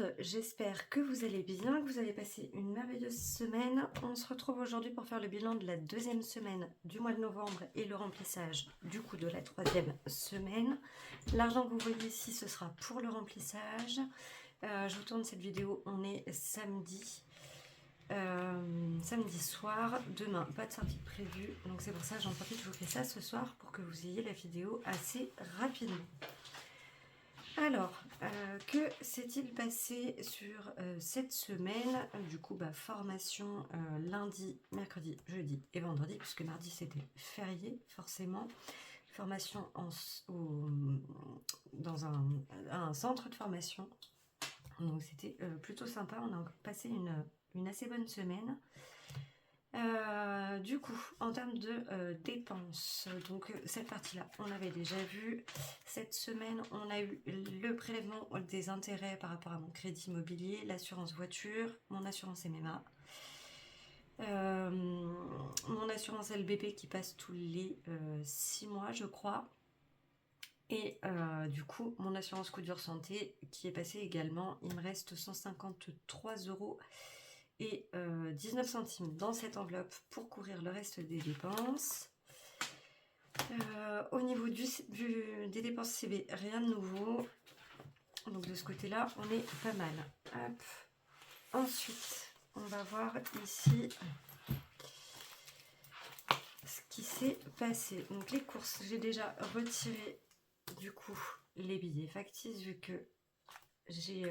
monde, j'espère que vous allez bien, que vous avez passé une merveilleuse semaine. On se retrouve aujourd'hui pour faire le bilan de la deuxième semaine du mois de novembre et le remplissage du coup de la troisième semaine. L'argent que vous voyez ici, ce sera pour le remplissage. Je vous tourne cette vidéo, on est samedi. Samedi soir, demain pas de sortie prévue, donc c'est pour ça que j'en profite, je vous fais ça ce soir pour que vous ayez la vidéo assez rapidement. Alors, que s'est-il passé sur cette semaine? Du coup, formation lundi, mercredi, jeudi et vendredi, puisque mardi c'était férié, forcément. Formation dans un centre de formation. Donc c'était plutôt sympa, on a passé une assez bonne semaine. Du coup, en termes de dépenses, donc cette partie-là, on avait déjà vu. Cette semaine, on a eu le prélèvement des intérêts par rapport à mon crédit immobilier, l'assurance voiture, mon assurance MMA, mon assurance LBP qui passe tous les 6 mois, je crois. Et du coup, mon assurance coup dur santé qui est passée également. Il me reste 153 € et 19 centimes dans cette enveloppe pour couvrir le reste des dépenses. Au niveau des dépenses CB, rien de nouveau. Donc de ce côté-là, on est pas mal. Hop. Ensuite, on va voir ici ce qui s'est passé. Donc les courses, j'ai déjà retiré du coup les billets factices vu que j'ai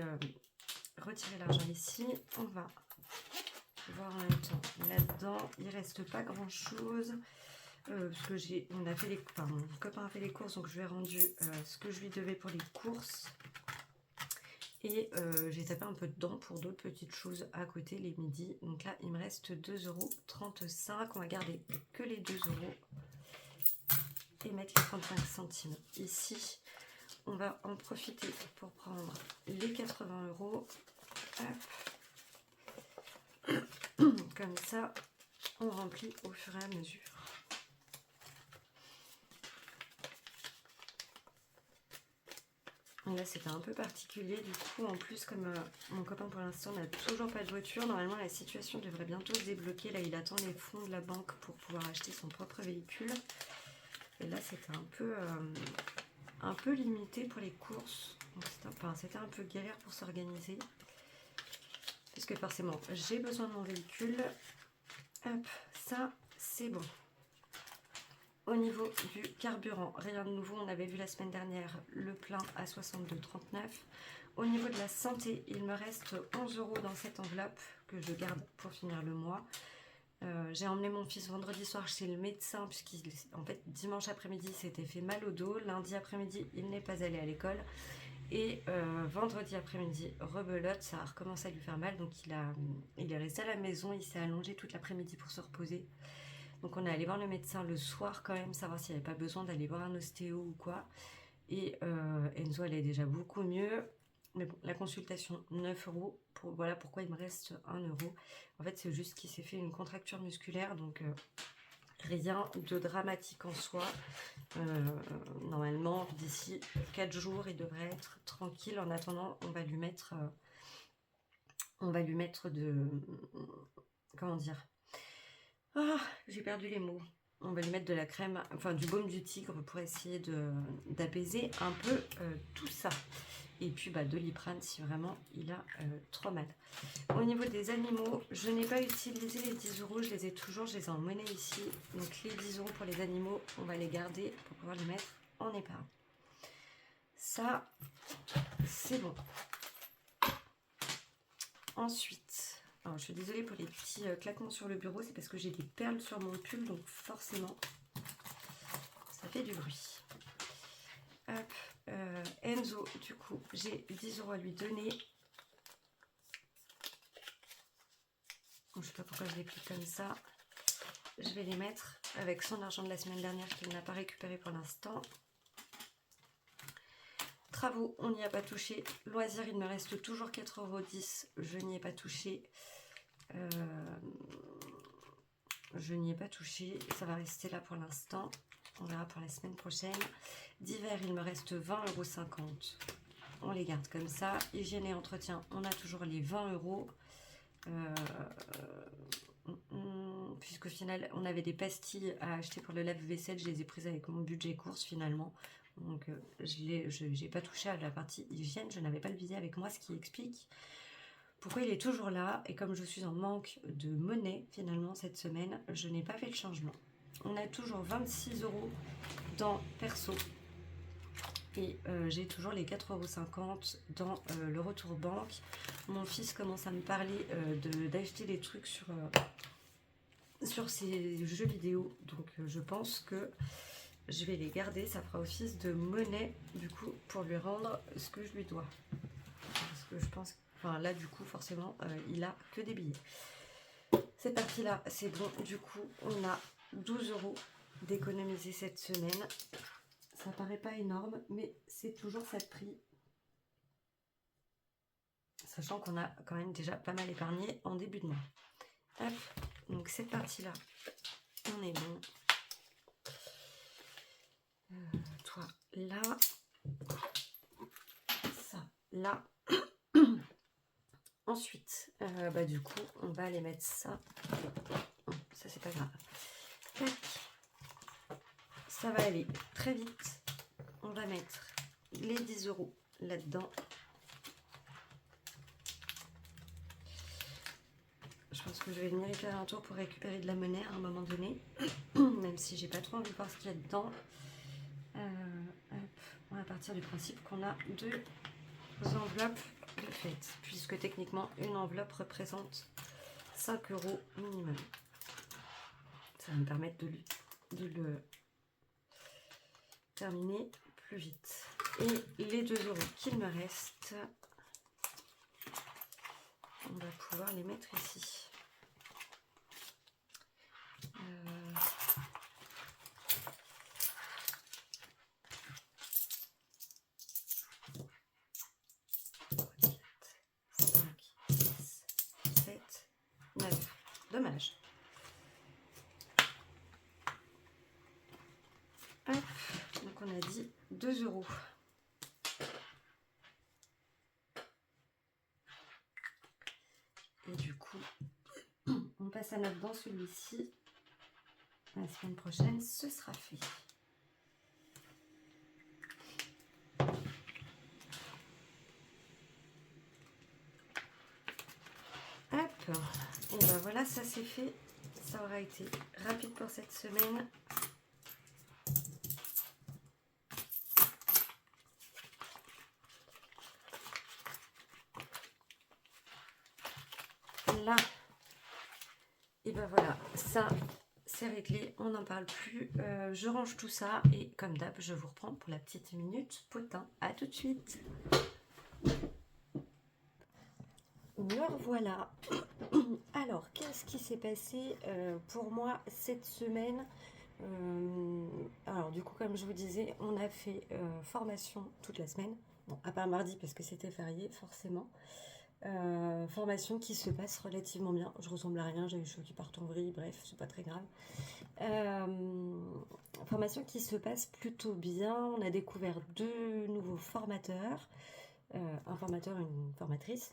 retiré l'argent ici. On va voir en même temps là-dedans, il reste pas grand chose parce que mon copain a fait les courses, donc je lui ai rendu ce que je lui devais pour les courses et j'ai tapé un peu dedans pour d'autres petites choses à côté les midis. Donc là il me reste 2,35 €. On va garder que les 2 € et mettre les 35 centimes ici. On va en profiter pour prendre les 80 €. Comme ça, on remplit au fur et à mesure. Et là, c'était un peu particulier. Du coup, en plus, comme mon copain pour l'instant n'a toujours pas de voiture, normalement, la situation devrait bientôt se débloquer. Là, il attend les fonds de la banque pour pouvoir acheter son propre véhicule. Et là, c'était un peu limité pour les courses. C'était un peu galère pour s'organiser. Puisque forcément, j'ai besoin de mon véhicule. Hop, ça, c'est bon. Au niveau du carburant, rien de nouveau, on avait vu la semaine dernière le plein à 62,39 €. Au niveau de la santé, il me reste 11 € dans cette enveloppe que je garde pour finir le mois. J'ai emmené mon fils vendredi soir chez le médecin en fait dimanche après-midi il s'était fait mal au dos, lundi après-midi il n'est pas allé à l'école et vendredi après-midi rebelote, ça a recommencé à lui faire mal, donc il est resté à la maison, il s'est allongé toute l'après-midi pour se reposer. Donc on est allé voir le médecin le soir quand même, savoir s'il n'y avait pas besoin d'aller voir un ostéo ou quoi. Et Enzo allait déjà beaucoup mieux. Mais bon, la consultation, 9 €. Voilà pourquoi il me reste 1 €. En fait, c'est juste qu'il s'est fait une contracture musculaire, donc rien de dramatique en soi. Normalement, d'ici 4 jours, il devrait être tranquille. En attendant, on va lui mettre de... Comment dire? Ah, j'ai perdu les mots. On va lui mettre de la crème, enfin du baume du tigre pour essayer d'apaiser un peu tout ça. Et puis Doliprane si vraiment il a trop mal. Au niveau des animaux, je n'ai pas utilisé les 10 €, je les ai toujours, je les ai en monnaie ici. Donc les 10 € pour les animaux, on va les garder pour pouvoir les mettre en épargne. Ça, c'est bon. Ensuite, alors je suis désolée pour les petits claquements sur le bureau, c'est parce que j'ai des perles sur mon pull, donc forcément, ça fait du bruit. Hop, Enzo, du coup, j'ai 10 € à lui donner. Je ne sais pas pourquoi je les plie comme ça. Je vais les mettre avec son argent de la semaine dernière qu'il n'a pas récupéré pour l'instant. Travaux, on n'y a pas touché. Loisirs, il me reste toujours 4,10 €. Je n'y ai pas touché. Ça va rester là pour l'instant. On verra pour la semaine prochaine. D'hiver, il me reste 20,50 €. on les garde comme ça. Hygiène et entretien, on a toujours les 20 euros. Puisqu'au final, on avait des pastilles à acheter pour le lave-vaisselle. Je les ai prises avec mon budget course finalement. Donc, je n'ai pas touché à la partie hygiène. Je n'avais pas le billet avec moi, ce qui explique pourquoi il est toujours là. Et comme je suis en manque de monnaie finalement cette semaine, je n'ai pas fait le changement. On a toujours 26 euros dans perso. Et j'ai toujours les 4,50 € dans le retour banque. Mon fils commence à me parler d'acheter des trucs sur ces jeux vidéo. Donc je pense que je vais les garder. Ça fera office de monnaie du coup pour lui rendre ce que je lui dois. Parce que je pense... Enfin là du coup forcément il a que des billets. Cette partie-là c'est bon. Du coup on a 12 € d'économiser cette semaine. Ça paraît pas énorme, mais c'est toujours ça de prix. Sachant qu'on a quand même déjà pas mal épargné en début de mois. Hop, donc cette partie-là, on est bon. Toi, là. Ça, là. Ensuite, du coup, on va aller mettre ça. Ça, c'est pas grave. Tac. Ça va aller très vite. On va mettre les 10 € là-dedans. Je pense que je vais venir y faire un tour pour récupérer de la monnaie à un moment donné. Même si j'ai pas trop envie de voir ce qu'il y a dedans. Hop, on va partir du principe qu'on a 2 enveloppes de fête. Puisque techniquement, une enveloppe représente 5 € minimum. Ça va me permettre de le terminer plus vite. Et les 2 € qu'il me reste, on va pouvoir les mettre ici. Dommage. Hop, donc on a dit 2 €. Et du coup, on passe à notre dans celui-ci. La semaine prochaine, ce sera fait. Hop, et ben voilà, ça c'est fait. Ça aura été rapide pour cette semaine. Là, et ben voilà, ça c'est réglé, on n'en parle plus. Je range tout ça et comme d'hab, je vous reprends pour la petite minute potin. À tout de suite. Me revoilà. Alors, qu'est-ce qui s'est passé pour moi cette semaine? Alors, du coup, comme je vous disais, on a fait formation toute la semaine. Bon, à part mardi parce que c'était férié, forcément. Formation qui se passe relativement bien. Je ressemble à rien, j'ai les cheveux qui partent en vrille, bref, c'est pas très grave. Formation qui se passe plutôt bien. On a découvert 2 nouveaux formateurs, un formateur et une formatrice,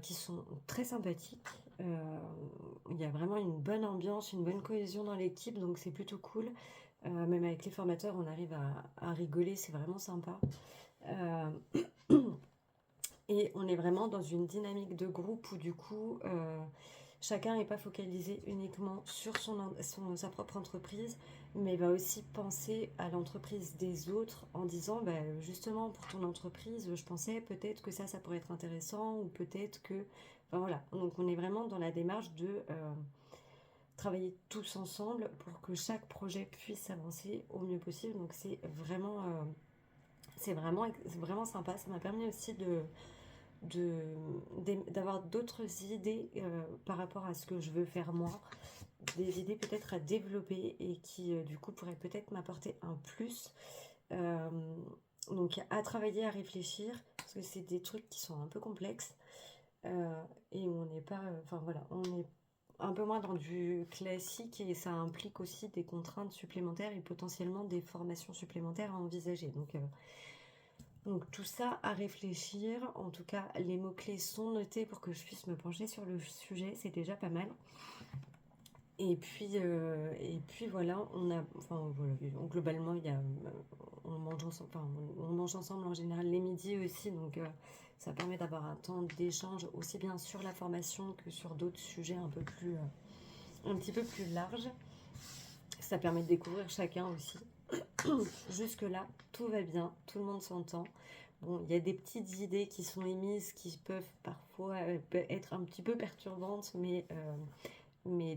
qui sont très sympathiques. Il y a vraiment une bonne ambiance, une bonne cohésion dans l'équipe, donc c'est plutôt cool. Même avec les formateurs, on arrive à rigoler, c'est vraiment sympa. Et on est vraiment dans une dynamique de groupe où du coup, chacun n'est pas focalisé uniquement sur sa propre entreprise, mais va aussi penser à l'entreprise des autres en disant, justement, pour ton entreprise, je pensais peut-être que ça pourrait être intéressant, ou peut-être que... Enfin voilà, donc on est vraiment dans la démarche de travailler tous ensemble pour que chaque projet puisse avancer au mieux possible. Donc c'est vraiment sympa. Ça m'a permis aussi d'avoir d'autres idées par rapport à ce que je veux faire moi, des idées peut-être à développer et qui du coup pourraient peut-être m'apporter un plus, donc à travailler, à réfléchir, parce que c'est des trucs qui sont un peu complexes, et on n'est pas, enfin voilà, on est un peu moins dans du classique et ça implique aussi des contraintes supplémentaires et potentiellement des formations supplémentaires à envisager. Donc Donc tout ça à réfléchir. En tout cas, les mots-clés sont notés pour que je puisse me pencher sur le sujet. C'est déjà pas mal. Et puis voilà, enfin voilà, globalement, on mange ensemble, enfin, on mange ensemble en général les midis aussi, donc ça permet d'avoir un temps d'échange aussi bien sur la formation que sur d'autres sujets un petit peu plus larges. Ça permet de découvrir chacun aussi. Jusque-là, tout va bien, tout le monde s'entend. Bon, il y a des petites idées qui sont émises qui peuvent parfois être un petit peu perturbantes, mais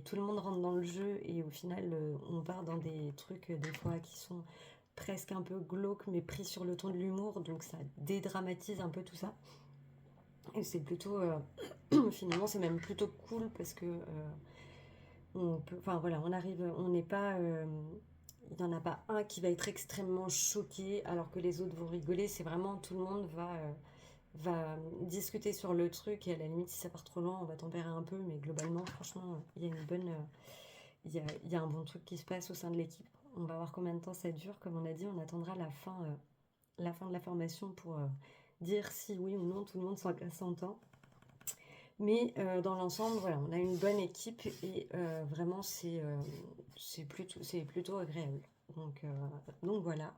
tout le monde rentre dans le jeu et au final, on part dans des trucs des fois qui sont presque un peu glauques, mais pris sur le ton de l'humour, donc ça dédramatise un peu tout ça. Et c'est plutôt, finalement, c'est même plutôt cool parce que enfin voilà, on n'est pas, il n'y en a pas un qui va être extrêmement choqué alors que les autres vont rigoler. C'est vraiment tout le monde va discuter sur le truc et à la limite, si ça part trop loin, on va tempérer un peu, mais globalement, franchement, il y a une bonne. Il y a un bon truc qui se passe au sein de l'équipe. On va voir combien de temps ça dure. Comme on a dit, on attendra la fin de la formation pour dire si oui ou non tout le monde s'entend. Mais dans l'ensemble, voilà, on a une bonne équipe et vraiment c'est plutôt agréable. Donc voilà.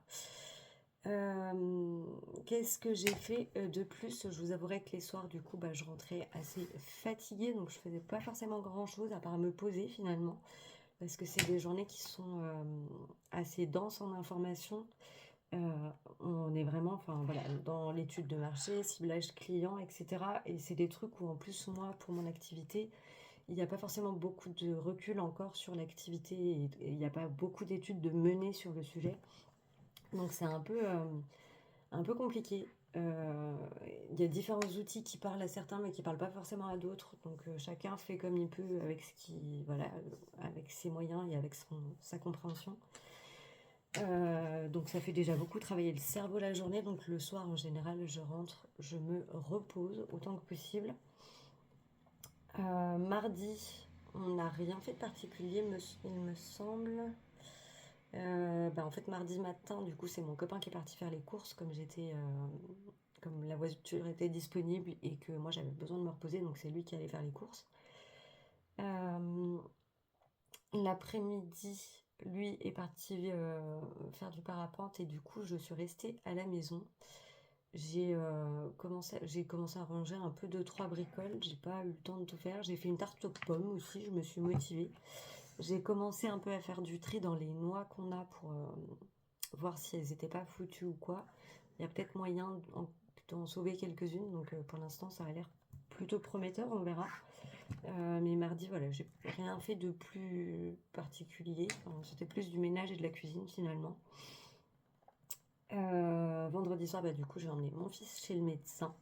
Qu'est-ce que j'ai fait de plus? Je vous avouerai que les soirs, du coup, bah, je rentrais assez fatiguée, donc je faisais pas forcément grand-chose à part me poser finalement, parce que c'est des journées qui sont assez denses en information. On est vraiment, enfin voilà, dans l'étude de marché, ciblage client, etc. Et c'est des trucs où en plus moi, pour mon activité, il n'y a pas forcément beaucoup de recul encore sur l'activité et il n'y a pas beaucoup d'études de menées sur le sujet. Donc c'est un peu compliqué. Il y a différents outils qui parlent à certains mais qui parlent pas forcément à d'autres. Donc chacun fait comme il peut avec voilà, avec ses moyens et avec sa compréhension. Donc ça fait déjà beaucoup travailler le cerveau la journée. Donc le soir en général, je rentre, je me repose autant que possible. Mardi, on n'a rien fait de particulier, il me semble. En fait, mardi matin, du coup, c'est mon copain qui est parti faire les courses, comme la voiture était disponible et que moi j'avais besoin de me reposer, donc c'est lui qui allait faire les courses. L'après-midi, lui est parti faire du parapente et du coup, je suis restée à la maison. J'ai commencé à ranger un peu 2-3 bricoles. J'ai pas eu le temps de tout faire. J'ai fait une tarte aux pommes aussi. Je me suis motivée. J'ai commencé un peu à faire du tri dans les noix qu'on a pour voir si elles n'étaient pas foutues ou quoi. Il y a peut-être moyen d'en sauver quelques-unes. Donc pour l'instant, ça a l'air plutôt prometteur. On verra. Mais mardi, voilà, j'ai rien fait de plus particulier. Enfin, c'était plus du ménage et de la cuisine finalement. Vendredi soir, bah, du coup, j'ai emmené mon fils chez le médecin.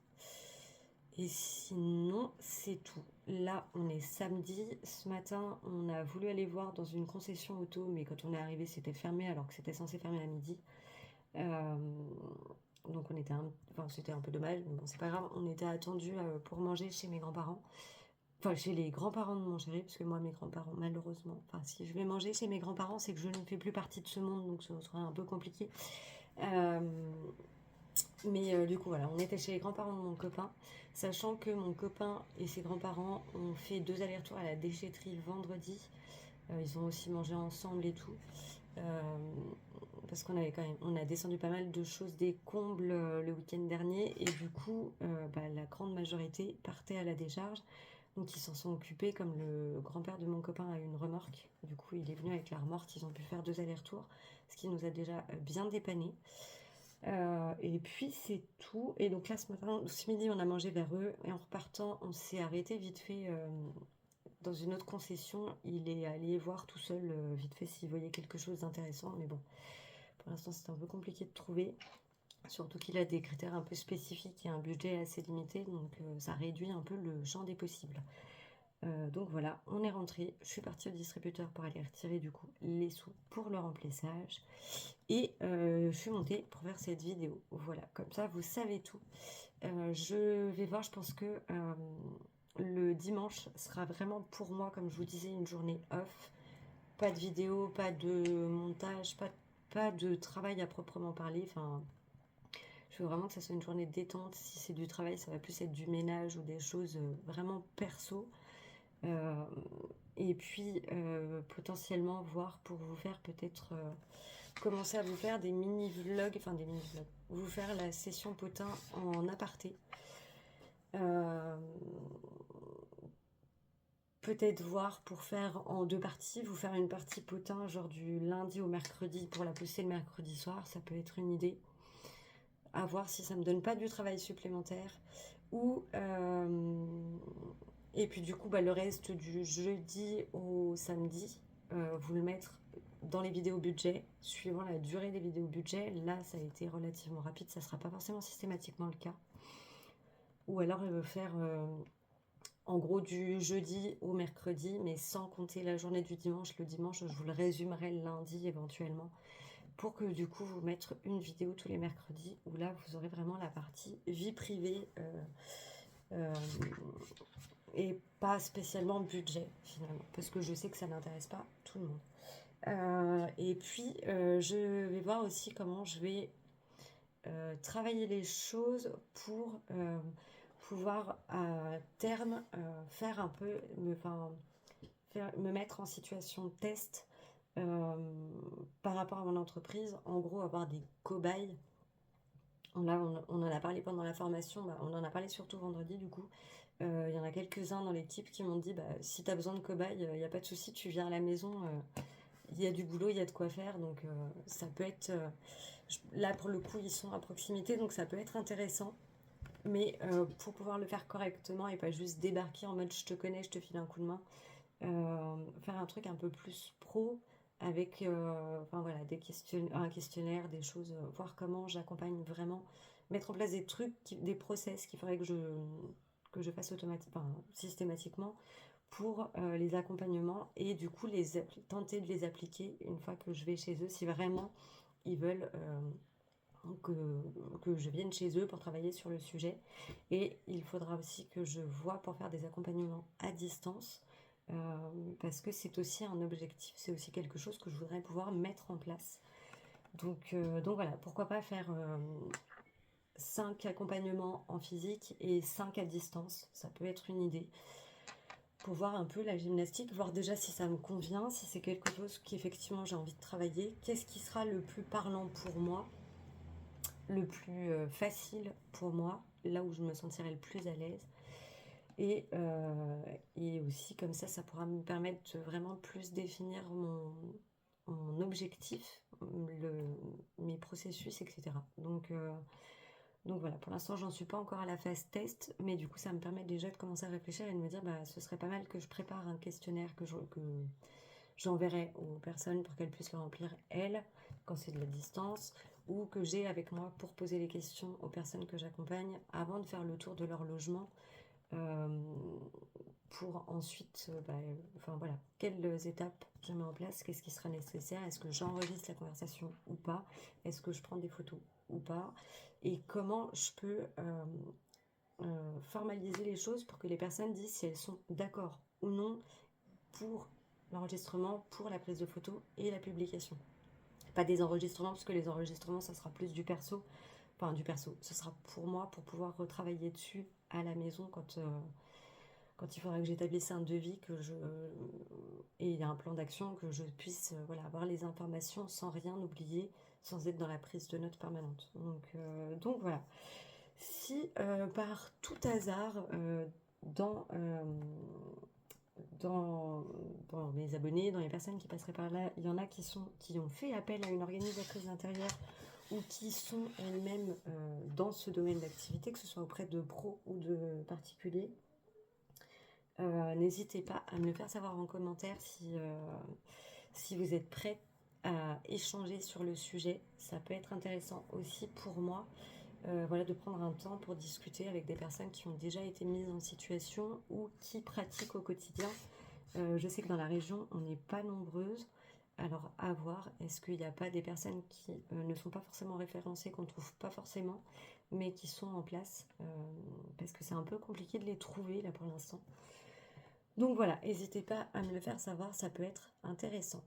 Et sinon, c'est tout. Là, on est samedi. Ce matin, on a voulu aller voir dans une concession auto, mais quand on est arrivé, c'était fermé alors que c'était censé fermer à midi. Donc c'était un peu dommage, mais bon, c'est pas grave. On était attendus pour manger chez mes grands-parents. Enfin, chez les grands-parents de mon chéri, parce que moi, mes grands-parents, malheureusement, enfin, si je vais manger chez mes grands-parents, c'est que je ne fais plus partie de ce monde, donc ce sera un peu compliqué. Mais du coup, voilà, on était chez les grands-parents de mon copain, sachant que mon copain et ses grands-parents ont fait 2 allers-retours à la déchetterie vendredi. Ils ont aussi mangé ensemble et tout. Parce on a descendu pas mal de choses des combles le week-end dernier et du coup, la grande majorité partait à la décharge. Donc ils s'en sont occupés, comme le grand-père de mon copain a une remorque. Du coup, il est venu avec la remorque, ils ont pu faire 2 allers-retours, ce qui nous a déjà bien dépanné. Et puis c'est tout. Et donc là, ce midi, on a mangé vers eux. Et en repartant, on s'est arrêté vite fait dans une autre concession. Il est allé voir tout seul vite fait s'il voyait quelque chose d'intéressant. Mais bon, pour l'instant, c'est un peu compliqué de trouver. Surtout qu'il a des critères un peu spécifiques et un budget assez limité. Donc ça réduit un peu le champ des possibles. Donc voilà, on est rentré. Je suis partie au distributeur pour aller retirer du coup les sous pour le remplissage. Et je suis montée pour faire cette vidéo. Voilà, comme ça vous savez tout. Je vais voir, je pense que le dimanche sera vraiment pour moi, comme je vous disais, une journée off. Pas de vidéo, pas de montage, pas de travail à proprement parler. Enfin, Je veux vraiment que ça soit une journée détente. Si c'est du travail, ça va plus être du ménage ou des choses vraiment perso. Euh, et puis, potentiellement, voir pour vous faire peut-être commencer à vous faire des mini-vlogs, enfin des mini-vlogs, vous faire la session potin en aparté. Peut-être voir pour faire en 2 parties, vous faire une partie potin, genre du lundi au mercredi, pour la poster le mercredi soir, ça peut être une idée. À voir si ça me donne pas du travail supplémentaire. Ou et puis du coup, le reste du jeudi au samedi, vous le mettre dans les vidéos budget, suivant la durée des vidéos budget. Là, ça a été relativement rapide, ça sera pas forcément systématiquement le cas. Ou alors faire en gros du jeudi au mercredi, mais sans compter la journée du dimanche. Le dimanche, je vous le résumerai le lundi éventuellement, pour que du coup vous mettre une vidéo tous les mercredis, où là vous aurez vraiment la partie vie privée et pas spécialement budget finalement, parce que je sais que ça n'intéresse pas tout le monde. Et puis je vais voir aussi comment je vais travailler les choses pour pouvoir à terme faire un peu, me mettre en situation de test par rapport à mon entreprise. En gros, avoir des cobayes. Là, on en a parlé pendant la formation, on en a parlé surtout vendredi du coup. Il y en a quelques-uns dans l'équipe qui m'ont dit si tu as besoin de cobayes, il n'y a pas de souci, tu viens à la maison, il y a du boulot, il y a de quoi faire. Donc ça peut être... là pour le coup, ils sont à proximité, donc ça peut être intéressant. Mais pour pouvoir le faire correctement et pas juste débarquer en mode je te connais, je te file un coup de main, faire un truc un peu plus pro avec voilà, un questionnaire, des choses, voir comment j'accompagne vraiment, mettre en place des trucs, des process qu'il faudrait que je fasse systématiquement pour les accompagnements, et du coup tenter de les appliquer une fois que je vais chez eux, si vraiment ils veulent que je vienne chez eux pour travailler sur le sujet. Et il faudra aussi que je vois pour faire des accompagnements à distance, parce que c'est aussi un objectif, c'est aussi quelque chose que je voudrais pouvoir mettre en place. Donc voilà, pourquoi pas faire 5 accompagnements en physique et 5 à distance, ça peut être une idée. Pour voir un peu la gymnastique, voir déjà si ça me convient, si c'est quelque chose qu'effectivement j'ai envie de travailler, qu'est-ce qui sera le plus parlant pour moi, le plus facile pour moi, là où je me sentirai le plus à l'aise. Et aussi comme ça pourra me permettre de vraiment plus définir mon objectif, mes processus, etc. Donc voilà, pour l'instant j'en suis pas encore à la phase test, mais du coup ça me permet déjà de commencer à réfléchir et de me dire ce serait pas mal que je prépare un questionnaire que j'enverrai aux personnes pour qu'elles puissent le remplir elles, quand c'est de la distance, ou que j'ai avec moi pour poser les questions aux personnes que j'accompagne avant de faire le tour de leur logement, pour ensuite, voilà, quelles étapes je mets en place, qu'est-ce qui sera nécessaire, est-ce que j'enregistre la conversation ou pas, est-ce que je prends des photos ou pas, et comment je peux formaliser les choses pour que les personnes disent si elles sont d'accord ou non pour l'enregistrement, pour la prise de photos et la publication. Pas des enregistrements, parce que les enregistrements, ça sera plus du perso. Enfin, du perso. Ce sera pour moi, pour pouvoir retravailler dessus à la maison quand il faudra que j'établisse un devis, et un plan d'action, que je puisse avoir les informations sans rien oublier, sans être dans la prise de notes permanente. Donc voilà. Si par tout hasard, dans mes abonnés, dans les personnes qui passeraient par là, il y en a qui ont fait appel à une organisatrice d'intérieur, ou qui sont elles-mêmes dans ce domaine d'activité, que ce soit auprès de pros ou de particuliers, n'hésitez pas à me le faire savoir en commentaire si vous êtes prêts à échanger sur le sujet. Ça peut être intéressant aussi pour moi, de prendre un temps pour discuter avec des personnes qui ont déjà été mises en situation ou qui pratiquent au quotidien. Je sais que dans la région, on n'est pas nombreuses. Alors à voir, est-ce qu'il n'y a pas des personnes qui ne sont pas forcément référencées, qu'on ne trouve pas forcément, mais qui sont en place, parce que c'est un peu compliqué de les trouver là pour l'instant. Donc voilà, n'hésitez pas à me le faire savoir, ça peut être intéressant.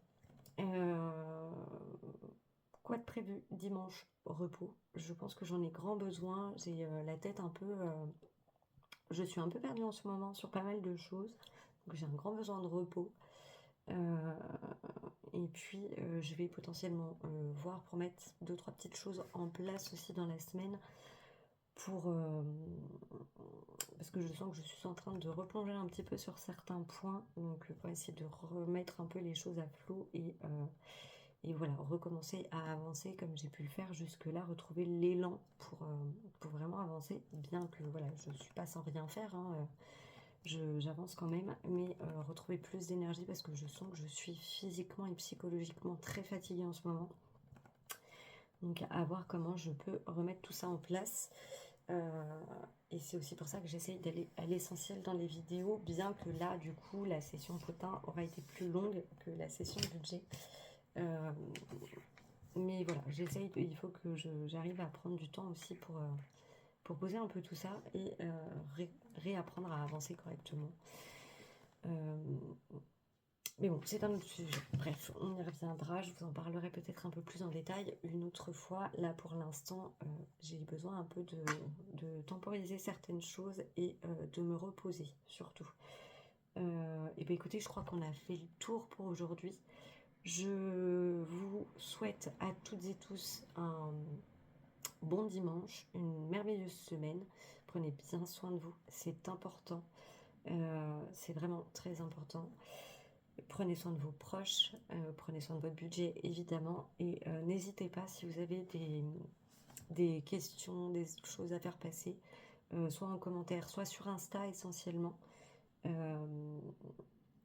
quoi de prévu dimanche? Repos. Je pense que j'en ai grand besoin. J'ai la tête un peu... je suis un peu perdue en ce moment sur pas mal de choses. Donc j'ai un grand besoin de repos. Euh, et puis je vais potentiellement voir pour mettre deux, trois petites choses en place aussi dans la semaine. Parce que je sens que je suis en train de replonger un petit peu sur certains points. Donc pour essayer de remettre un peu les choses à flot et voilà, recommencer à avancer comme j'ai pu le faire jusque-là, retrouver l'élan pour vraiment avancer, bien que voilà, je ne suis pas sans rien faire, hein, j'avance quand même, mais retrouver plus d'énergie parce que je sens que je suis physiquement et psychologiquement très fatiguée en ce moment. Donc à voir comment je peux remettre tout ça en place. Et c'est aussi pour ça que j'essaye d'aller à l'essentiel dans les vidéos, bien que là, du coup, la session potin aura été plus longue que la session budget. Mais voilà, il faut que j'arrive à prendre du temps aussi pour poser un peu tout ça et réapprendre à avancer correctement. Mais bon, c'est un autre sujet. Bref, on y reviendra. Je vous en parlerai peut-être un peu plus en détail une autre fois. Là, pour l'instant, j'ai besoin un peu de temporiser certaines choses et de me reposer, surtout. Et bien écoutez, je crois qu'on a fait le tour pour aujourd'hui. Je vous souhaite à toutes et tous un bon dimanche, une merveilleuse semaine. Prenez bien soin de vous, c'est important. C'est vraiment très important. Prenez soin de vos proches, prenez soin de votre budget évidemment et n'hésitez pas si vous avez des questions, des choses à faire passer, soit en commentaire, soit sur Insta essentiellement.